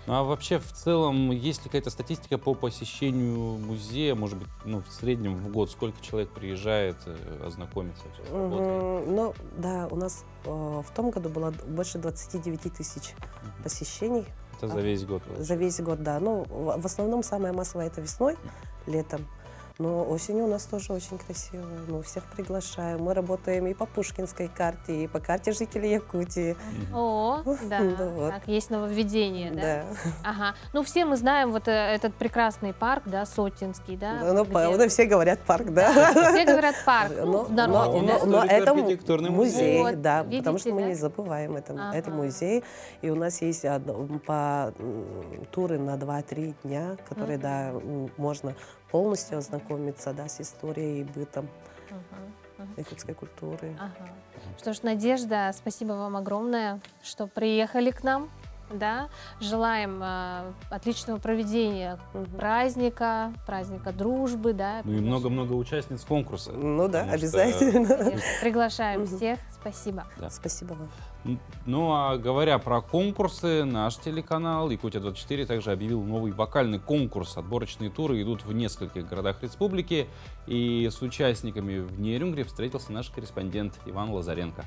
Ну, а вообще, в целом, есть ли какая-то статистика по посещению музея? Может быть, ну, в среднем в год сколько человек приезжает ознакомиться с работой? Ну, да, у нас в том году было больше 29 тысяч посещений. Это за весь год? За весь год, да. Ну, в основном самое массовое это весной, летом. Но осенью у нас тоже очень красиво. Мы всех приглашаем. Мы работаем и по Пушкинской карте, и по карте жителей Якутии. О, да. Так, есть нововведение, да? Да. Ага. Ну, все мы знаем вот этот прекрасный парк, да, Сотинский, да? Ну, все говорят парк, да. Все говорят парк. Но это музей, да, Видите, потому что мы не забываем, это музей. И у нас есть по туры на 2-3 дня, которые, да, можно полностью ознакомиться, да, с историей и бытом якутской культуры. Что ж, Надежда, спасибо вам огромное, что приехали к нам. Да? Желаем отличного проведения праздника дружбы. Да, ну и много-много участниц конкурса. Ну да, обязательно. Приглашаем всех. Спасибо. Да. Спасибо вам. Ну а говоря про конкурсы, наш телеканал Якутия-24 также объявил новый вокальный конкурс. Отборочные туры идут в нескольких городах республики. И с участниками в Нерюнгри встретился наш корреспондент Иван Лазаренко.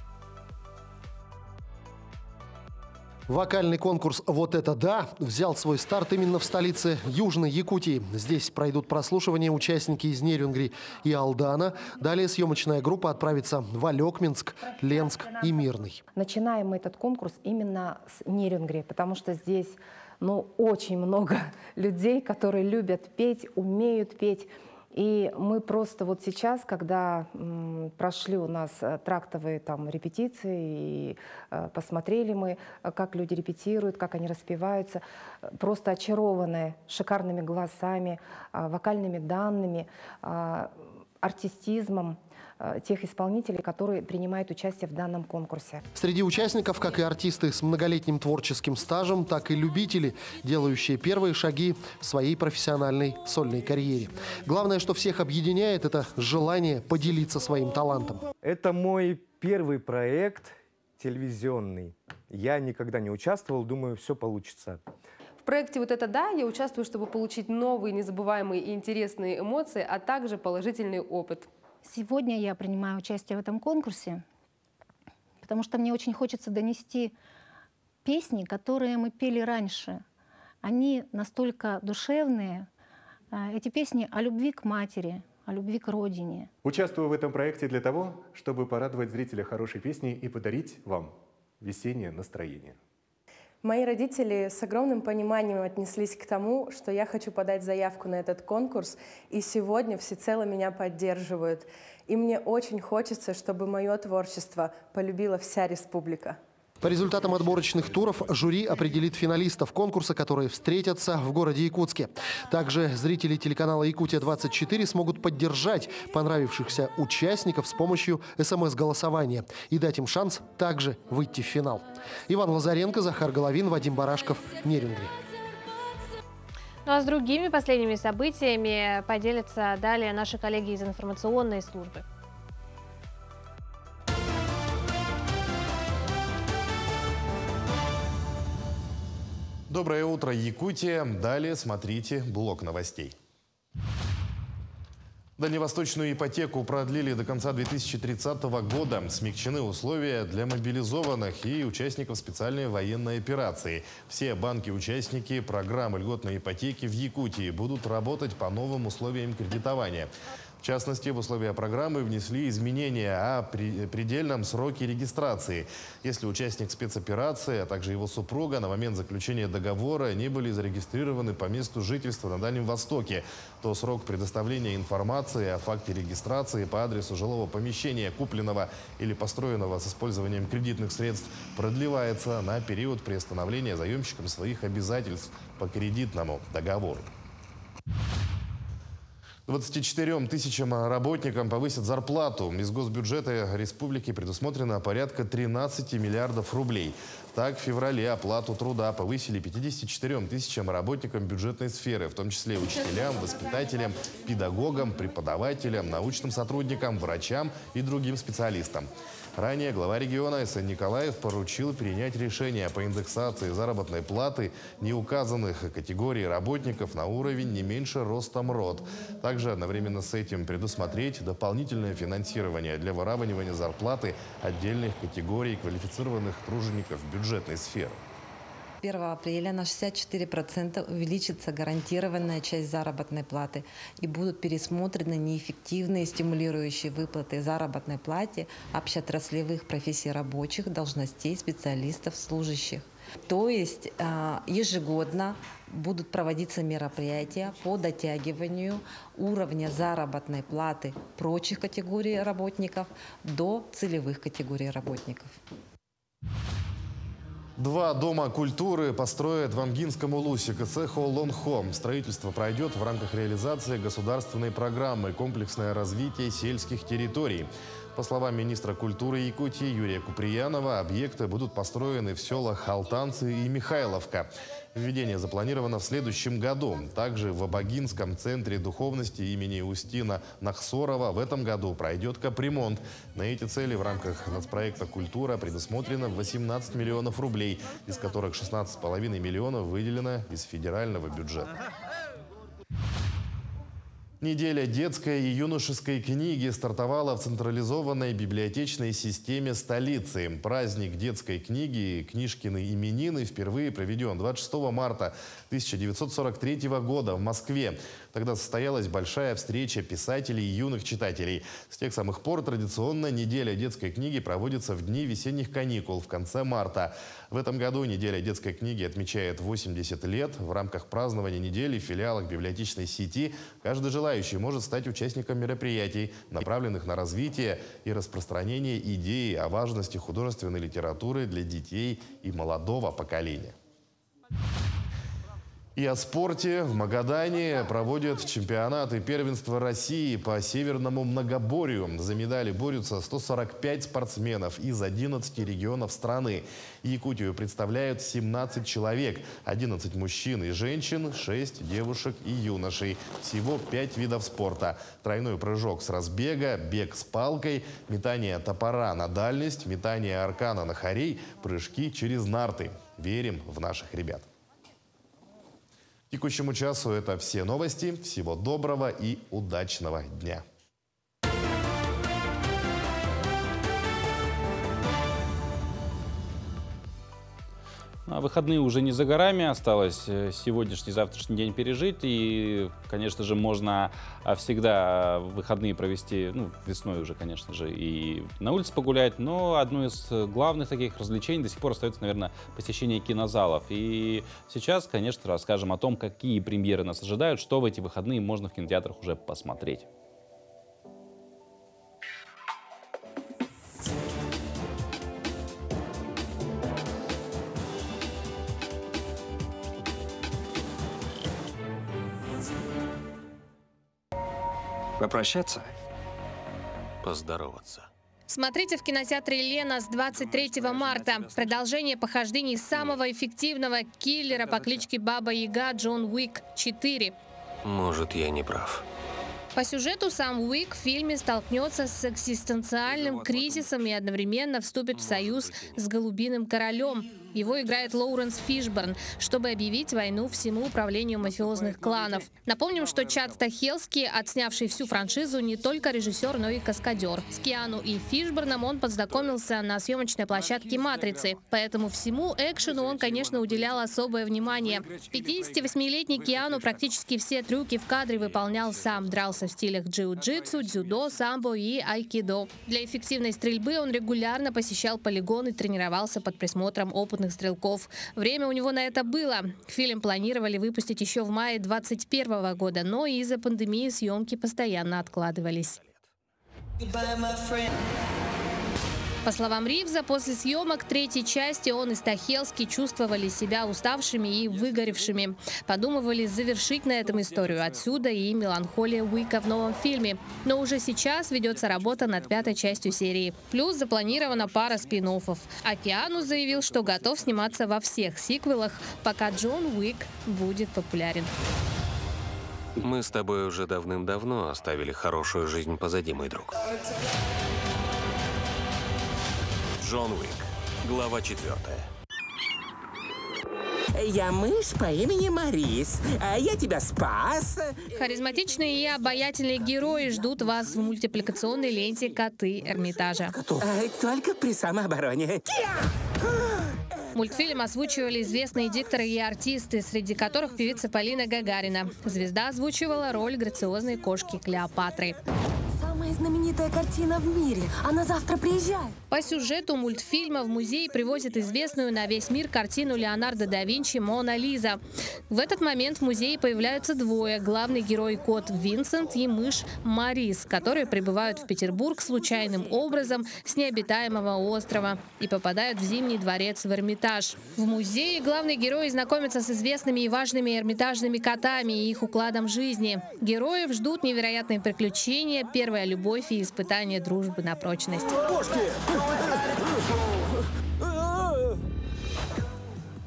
Вокальный конкурс «Вот это да» взял свой старт именно в столице Южной Якутии. Здесь пройдут прослушивания участники из Нерюнгри и Алдана. Далее съемочная группа отправится в Алекминск, Ленск и Мирный. Начинаем мы этот конкурс именно с Нерюнгри, потому что здесь но очень много людей, которые любят петь, умеют петь. И мы просто вот сейчас, когда прошли у нас трактовые там репетиции, и посмотрели мы, как люди репетируют, как они распеваются, просто очарованные шикарными голосами, вокальными данными, артистизмом тех исполнителей, которые принимают участие в данном конкурсе. Среди участников, как и артисты с многолетним творческим стажем, так и любители, делающие первые шаги в своей профессиональной сольной карьере. Главное, что всех объединяет, это желание поделиться своим талантом. Это мой первый проект телевизионный. Я никогда не участвовал, думаю, все получится. В проекте «Вот это да» я участвую, чтобы получить новые, незабываемые и интересные эмоции, а также положительный опыт. Сегодня я принимаю участие в этом конкурсе, потому что мне очень хочется донести песни, которые мы пели раньше. Они настолько душевные. Эти песни о любви к матери, о любви к родине. Участвую в этом проекте для того, чтобы порадовать зрителя хорошей песней и подарить вам весеннее настроение. Мои родители с огромным пониманием отнеслись к тому, что я хочу подать заявку на этот конкурс, и сегодня всецело меня поддерживают. И мне очень хочется, чтобы мое творчество полюбила вся республика. По результатам отборочных туров жюри определит финалистов конкурса, которые встретятся в городе Якутске. Также зрители телеканала «Якутия-24» смогут поддержать понравившихся участников с помощью СМС-голосования и дать им шанс также выйти в финал. Иван Лазаренко, Захар Головин, Вадим Барашков, Нерюнгри. Ну а с другими последними событиями поделятся далее наши коллеги из информационной службы. Доброе утро, Якутия. Далее смотрите блок новостей. Дальневосточную ипотеку продлили до конца 2030 года. Смягчены условия для мобилизованных и участников специальной военной операции. Все банки-участники программы льготной ипотеки в Якутии будут работать по новым условиям кредитования. В частности, в условия программы внесли изменения о предельном сроке регистрации. Если участник спецоперации, а также его супруга на момент заключения договора не были зарегистрированы по месту жительства на Дальнем Востоке, то срок предоставления информации о факте регистрации по адресу жилого помещения, купленного или построенного с использованием кредитных средств, продлевается на период приостановления заемщиком своих обязательств по кредитному договору. 24 тысячам работникам повысят зарплату. Из госбюджета республики предусмотрено порядка 13 миллиардов рублей. Так, в феврале оплату труда повысили 54 тысячам работникам бюджетной сферы, в том числе учителям, воспитателям, педагогам, преподавателям, научным сотрудникам, врачам и другим специалистам. Ранее глава региона С.Н. Николаев поручил принять решение по индексации заработной платы неуказанных категорий работников на уровень не меньше роста МРОТ. Также одновременно с этим предусмотреть дополнительное финансирование для выравнивания зарплаты отдельных категорий квалифицированных тружеников бюджетной сферы. 1 апреля на 64% увеличится гарантированная часть заработной платы и будут пересмотрены неэффективные стимулирующие выплаты заработной плате общеотраслевых профессий рабочих, должностей, специалистов, служащих. То есть ежегодно будут проводиться мероприятия по дотягиванию уровня заработной платы прочих категорий работников до целевых категорий работников. 2 дома культуры построят в Амгинском улусе КС «Холлон Хом». Строительство пройдет в рамках реализации государственной программы «Комплексное развитие сельских территорий». По словам министра культуры Якутии Юрия Куприянова, объекты будут построены в селах Алтанцы и Михайловка. Введение запланировано в следующем году. Также в Абагинском центре духовности имени Устина Нахсорова в этом году пройдет капремонт. На эти цели в рамках нацпроекта «Культура» предусмотрено 18 миллионов рублей, из которых 16,5 миллионов выделено из федерального бюджета. Неделя детской и юношеской книги стартовала в централизованной библиотечной системе столицы. Праздник детской книги «Книжкины именины» впервые проведен 26 марта 1943 года в Москве. Тогда состоялась большая встреча писателей и юных читателей. С тех самых пор традиционно неделя детской книги проводится в дни весенних каникул в конце марта. В этом году неделя детской книги отмечает 80 лет. В рамках празднования недели в филиалах библиотечной сети каждый желающий может стать участником мероприятий, направленных на развитие и распространение идеи о важности художественной литературы для детей и молодого поколения. И о спорте. В Магадане проводят чемпионаты первенства России по северному многоборью. За медали борются 145 спортсменов из 11 регионов страны. Якутию представляют 17 человек. 11 мужчин и женщин, 6 девушек и юношей. Всего 5 видов спорта. Тройной прыжок с разбега, бег с палкой, метание топора на дальность, метание аркана на хорей, прыжки через нарты. Верим в наших ребят. К текущему часу это все новости. Всего доброго и удачного дня. А выходные уже не за горами, осталось сегодняшний, завтрашний день пережить. И, конечно же, можно всегда выходные провести, ну, весной уже, конечно же, и на улице погулять. Но одно из главных таких развлечений до сих пор остается, наверное, посещение кинозалов. И сейчас, конечно, расскажем о том, какие премьеры нас ожидают, что в эти выходные можно в кинотеатрах уже посмотреть. Попрощаться? Поздороваться. Смотрите в кинотеатре «Лена» с 23 марта. Продолжение похождений самого эффективного киллера по кличке Баба Яга Джон Уик 4. Может, я не прав. По сюжету сам Уик в фильме столкнется с экзистенциальным кризисом и одновременно вступит в союз с Голубиным королем. Его играет Лоуренс Фишборн, чтобы объявить войну всему управлению мафиозных кланов. Напомним, что Чад Стахелский, отснявший всю франшизу, не только режиссер, но и каскадер. С Киану и Фишборном он познакомился на съемочной площадке «Матрицы». Поэтому всему экшену он, конечно, уделял особое внимание. 58-летний Киану практически все трюки в кадре выполнял сам. Дрался в стилях джиу-джитсу, дзюдо, самбо и айкидо. Для эффективной стрельбы он регулярно посещал полигон и тренировался под присмотром опытных стрелков. Время у него на это было. Фильм планировали выпустить еще в мае 2021 года, но из-за пандемии съемки постоянно откладывались. По словам Ривза, после съемок третьей части он и Стахелский чувствовали себя уставшими и выгоревшими. Подумывали завершить на этом историю. Отсюда и меланхолия Уика в новом фильме. Но уже сейчас ведется работа над 5-й частью серии. Плюс запланирована пара спин-оффов. А Киану заявил, что готов сниматься во всех сиквелах, пока Джон Уик будет популярен. Мы с тобой уже давным-давно оставили хорошую жизнь позади, мой друг. Джон Уик. Глава 4. Я мышь по имени Марис. Я тебя спас. Харизматичные и обаятельные герои ждут вас в мультипликационной ленте «Коты Эрмитажа». Только при самообороне. Мультфильм озвучивали известные дикторы и артисты, среди которых певица Полина Гагарина. Звезда озвучивала роль грациозной кошки Клеопатры. Самая знаменитая картина в мире. Она завтра приезжает. По сюжету мультфильма в музей привозят известную на весь мир картину Леонардо да Винчи «Мона Лиза». В этот момент в музее появляются двое. Главный герой кот Винсент и мышь Марис, которые прибывают в Петербург случайным образом с необитаемого острова и попадают в Зимний дворец в Эрмитаж. В музее главный герой знакомится с известными и важными эрмитажными котами и их укладом жизни. Героев ждут невероятные приключения, первая любовь и испытание дружбы на прочность.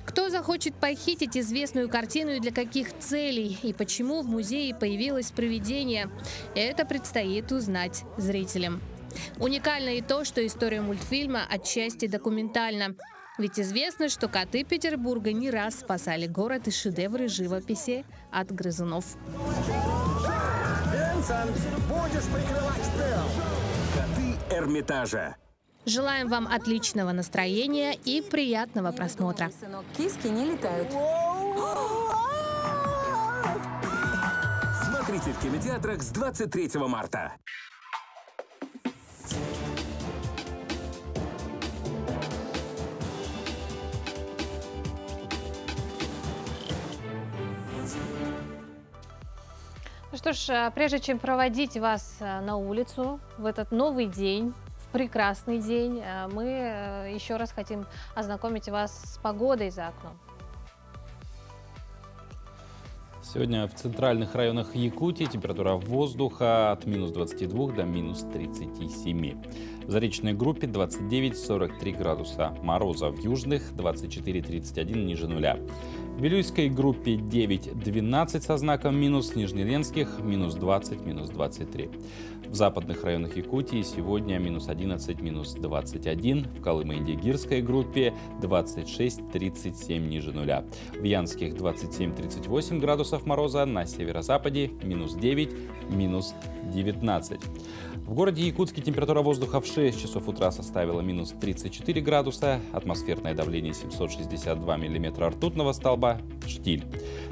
Кто захочет похитить известную картину и для каких целей? И почему в музее появилось привидение? Это предстоит узнать зрителям. Уникально и то, что история мультфильма отчасти документальна. Ведь известно, что коты Петербурга не раз спасали город и шедевры живописи от грызунов. Винсент, будешь прикрывать тыл. Коты Эрмитажа. Желаем вам отличного настроения и приятного просмотра. Киски не летают. Смотрите в кинотеатрах с 23 марта. Ну что ж, прежде чем проводить вас на улицу в этот новый день, в прекрасный день, мы еще раз хотим ознакомить вас с погодой за окном. Сегодня в центральных районах Якутии температура воздуха от минус 22 до минус 37. В заречной группе 29-43 градуса мороза, в южных 24-31 ниже нуля. В Вилюйской группе 9-12 со знаком минус, в Нижнеленских минус 20, минус 23. В западных районах Якутии сегодня минус 11, минус 21. В Колымо-Индигирской группе 26-37 ниже нуля. В Янских 27-38 градусов мороза, на северо-западе минус 9, минус 19. В городе Якутске температура воздуха в 6 часов утра составила минус 34 градуса, атмосферное давление 762 миллиметра ртутного столба, штиль.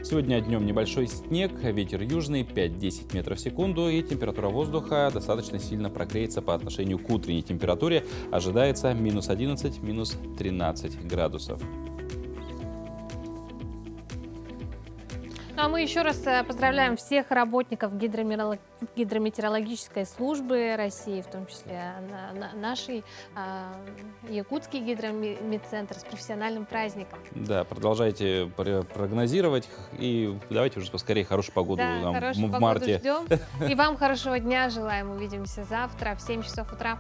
Сегодня днем небольшой снег, ветер южный 5-10 метров в секунду, и температура воздуха достаточно сильно прогреется по отношению к утренней температуре, ожидается минус 11, минус 13 градусов. Ну, а мы еще раз поздравляем всех работников гидрометеорологической службы России, в том числе нашей Якутский гидрометцентр, с профессиональным праздником. Да, продолжайте прогнозировать и давайте уже поскорее хорошую погоду нам в марте. Ждем. И вам хорошего дня желаем. Увидимся завтра в 7 часов утра.